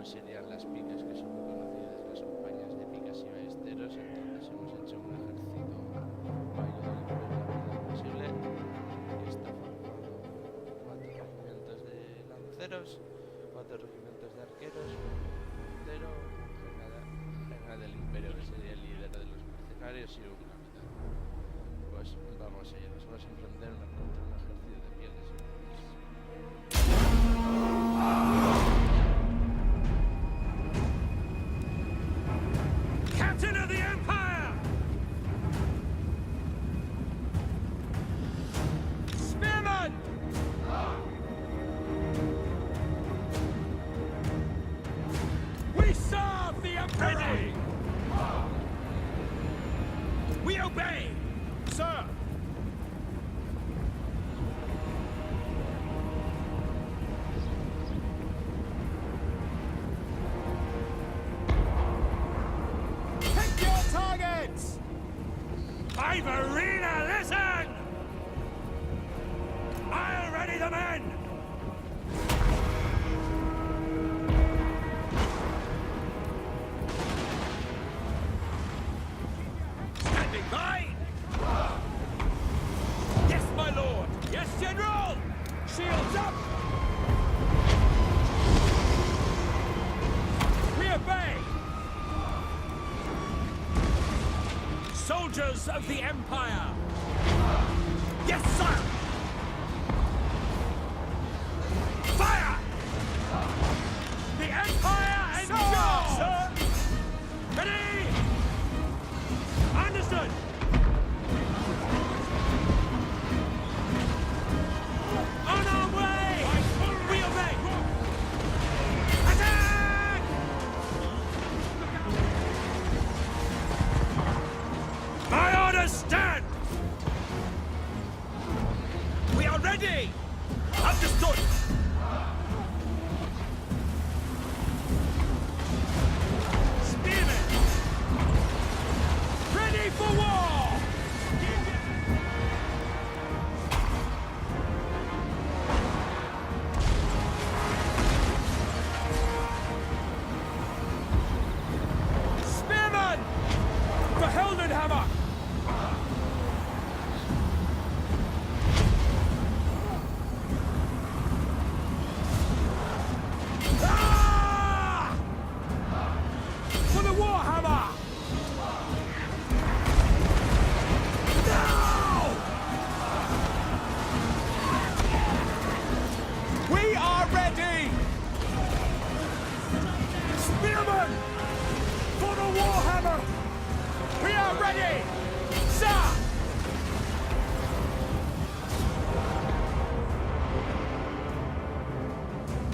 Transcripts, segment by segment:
serían las picas, que son muy conocidas, las compañías de picas y ballesteros. Entonces hemos hecho un ejército para ayudar al imperio en la medida posible, que está formado por 4 regimientos de lanceros, 4 regimientos de arqueros, un puntero, un general del imperio que sería el líder de los mercenarios y un capitán. Pues vamos allá, nos vamos a enfrentar contra un ejército de pieles y hombres. Captain of the Empire! Spearman! We serve the Emperor! We obey! Sir! Pick your targets! Ivorina, listen! I'll ready the men! Standing by! Yes, my lord! Yes, General! Shields up! We obey! Soldiers of the Empire! Yes, sir! Fire! The Empire endures! Sir! Ready! Understood! On our way! We obey! Attack! My orders stand! We are ready! Understood! Spearmen! Ready for war! Spearman! For Heldenhammer! Ah! For the Warhammer! Now! We are ready! Spearmen! For the Warhammer! We are ready! Sir!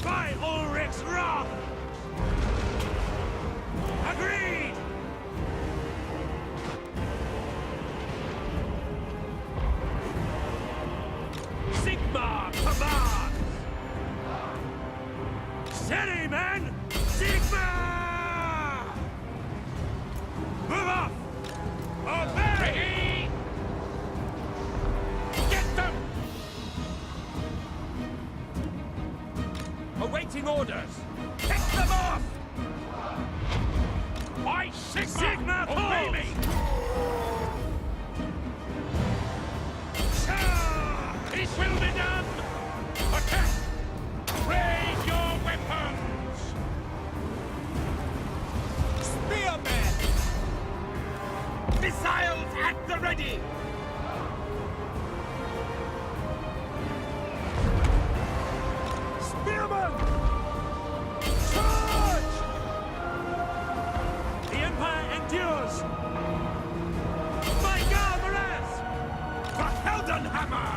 By Ulrich's wrath! Agreed! Sigmar commands! Steady, men! Sigmar! Move off! Obey! Ready! Get them! Awaiting orders! Pick them off! By Sigmar, obey me! It will be done! Attack! Raise your weapons! Spearmen! Missiles at the ready! Spearmen! Charge! The Empire endures! My God, Perez! For Heldenhammer!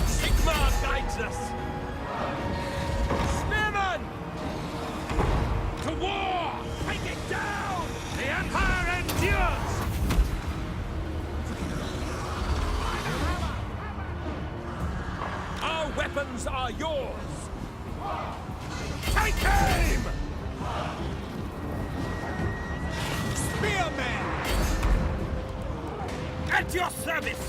Sigmar guides us! Spearmen! To war! Take it down! The Empire endures! Our weapons are yours! Take aim! Spearmen! At your service!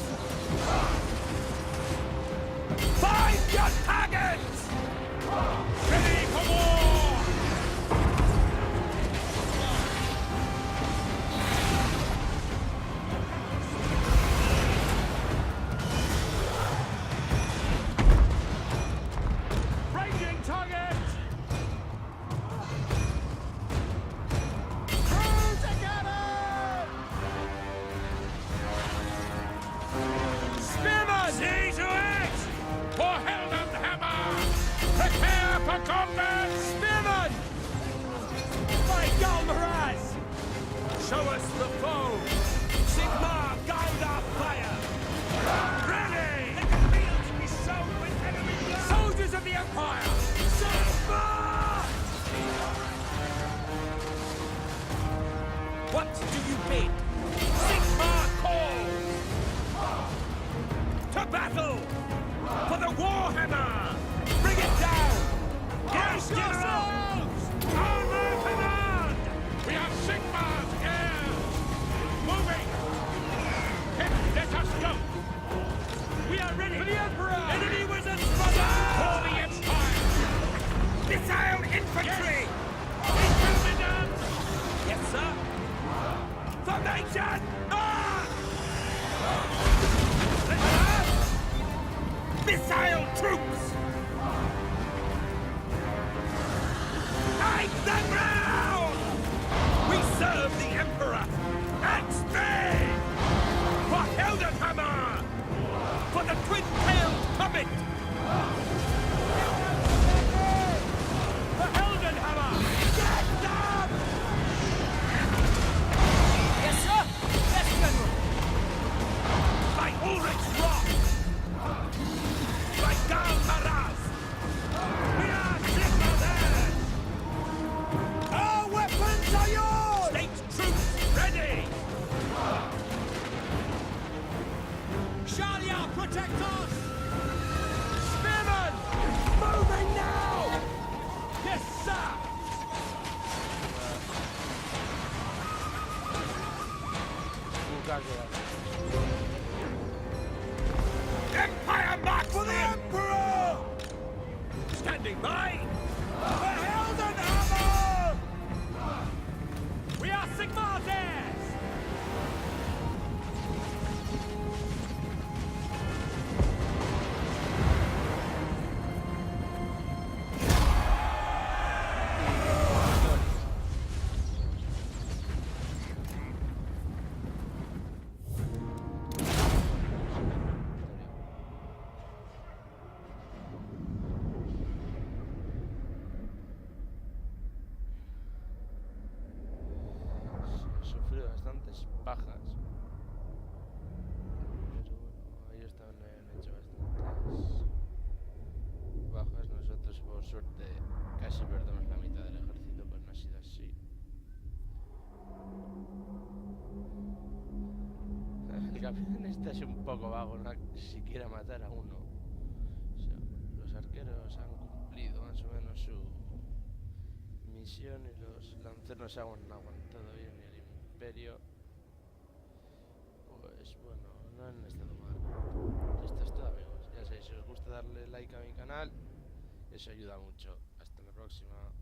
Find your targets! Ready! What do you bid? Sigmar calls! To battle! For the Warhammer! Bring it down! Brace yourselves! Armor command! We are Sigmar's heirs! Moving! Let us go! We are ready! For the Emperor! Enemy wizards smothered! For the Empire! Missile infantry! It will be done! Yes, sir! Formation! Missile troops! Take the ground! We serve the Emperor! And stay! For Heldenhammer! For the twin-tailed comet! For Heldenhammer! Get them! Yes, sir! Yes, General! By Ulrich's Rock! By Gal Taraz! We are Sigmar! Our weapons are yours! State troops ready! Shalia, protect us! Spearmen! Moving now! Yes, sir! Empire march for the Emperor! Standing by! For Heldenhammer! We are Sigmar's heirs! Sufrido bastantes bajas. Pero bueno, ellos también han hecho bastantes bajas. Nosotros, por suerte, casi perdemos la mitad del ejército, pero no ha sido así. El capitán este es un poco vago, no siquiera matar a uno. O sea, los arqueros han cumplido más o menos su misión y los lanceros han aguantado bien y el imperio, pues bueno, no han estado mal. Esto es todo, amigos. Ya sabéis, si os gusta darle like a mi canal, eso ayuda mucho. Hasta la próxima.